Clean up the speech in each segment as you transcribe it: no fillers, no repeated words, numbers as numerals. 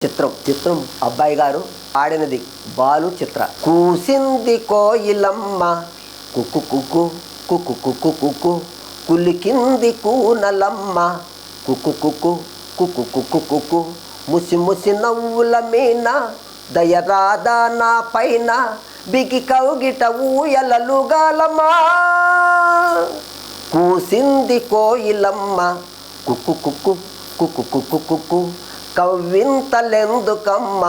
చిత్రం అబ్బాయి గారు ఆడినది బాలు చిత్ర. కూసింది కోయిలమ్మ కుక్కు కుక్కు కుక్కు కుక్కు కుక్కు, కులికింది కూనలమ్మ కుక్కు కుక్కు కుక్కు కుక్కు కుక్కు, ముసి ముసి నవ్వుల మీన దయరాదా నా పైన, బిగి కౌగిట ఊయలలుగాలమ్మా. కూసింది కోయిలమ్మ కుక్కు కుక్కు కుక్కు కుక్కు కుక్కు, కవ్వింతలెందుకమ్మ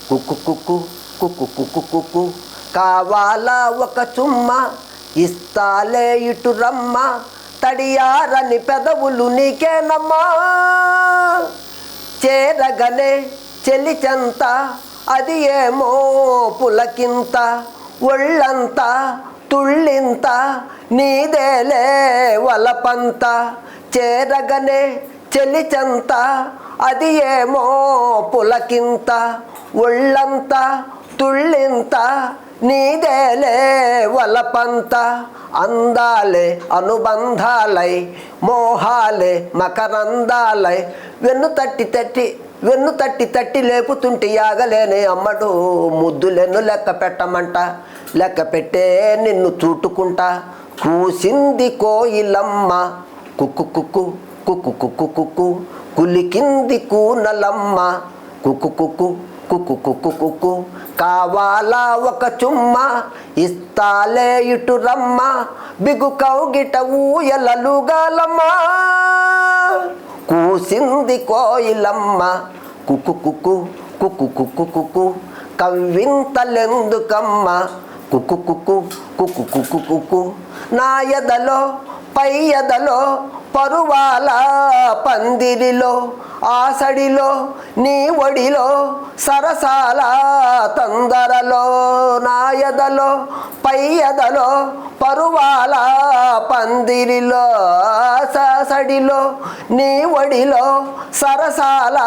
కుక్కు కుక్కు కుక్కు కుక్కు కుక్కు, కావాలా ఒక చుమ్మ ఇస్తాలే ఇటు రమ్మ, తడియారని పెదవులు నీకేనమ్మా. చేరగనే చెలిచెంత అది ఏమో పులకింత, ఒళ్ళంతా తుళ్ళింత నీదేలే వలపంత. చేరగనే చెలిచెంత అది ఏమో పులకింత, ఒళ్ళంతా తుళ్ళింత నీదేలే వలపంత. అందాలే అనుబంధాలై మోహాలే మకరందాలై, వెన్ను తట్టి తట్టి లేపుతుంటే యాగలేనే అమ్మడు. ముద్దులెన్ను లెక్క పెట్టమంట, లెక్క పెట్టే నిన్ను చూటుకుంటా. కూసింది కోయిలమ్మ కుక్కు కుక్కు కుక్కు కుక్కు కుక్కు, కులికింది కూనలమ్మ కుక్కు కుక్కు కుక్కు కుక్కు కుక్కు, కావాలా ఒక చుమ్మ ఇస్తాలే ఇటు రమ్మ, బిగు కౌగిట ఊయలలుగాలమ్మా. కూసింది కోయిలమ్మ కుక్కు కుక్కు కుక్కు కుక్కు కుక్కు, కవ్వింతలెందుకమ్మ కుక్కు కుక్కు కుక్కు కుక్కు కుక్కు. నా ఎదలో పై ఎదలో పరువాల పందిరిలో, ఆసడిలో నీ ఒడిలో సరసాల తొందరలో. నా ఎదలో పై ఎదలో పరువాల పందిరిలో, ఆసడిలో నీ ఒడిలో సరసాల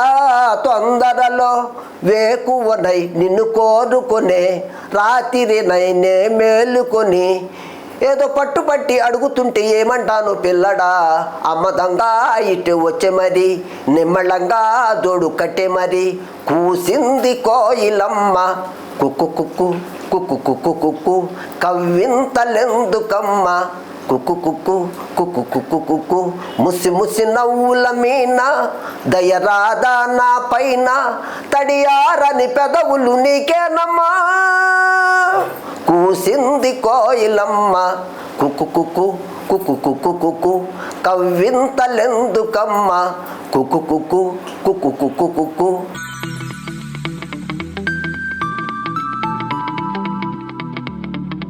తొందరలో. వేకువనై నిన్ను కోరుకునే రాత్రినై నే మేలుకొని, ఏదో పట్టుపట్టి అడుగుతుంటే ఏమంటాను పిల్లడా. అమ్మదంగా ఇటు వచ్చే మరి, నిమ్మళంగా దోడు కట్టే మరి. కూసింది కోయిలమ్మ కుక్కు కుక్కు కుక్కు కుక్కు కుక్కు, కవ్వింతలెందుకమ్మ కుక్కు కుక్కు కుక్కు కుక్కు కుక్కు, ముసి ముసి నవ్వుల మీన దయరాదా నా పైన, తడియారని పెదవులు నీకేనమ్మా. కూసింది కోయిలమ్మ కుక్కు కుక్కు కుక్కు కుక్కు కుక్కు, కవ్వింతలెందుకమ్మ కుక్కు కుక్కు కుక్కు కుక్కు కుక్కు.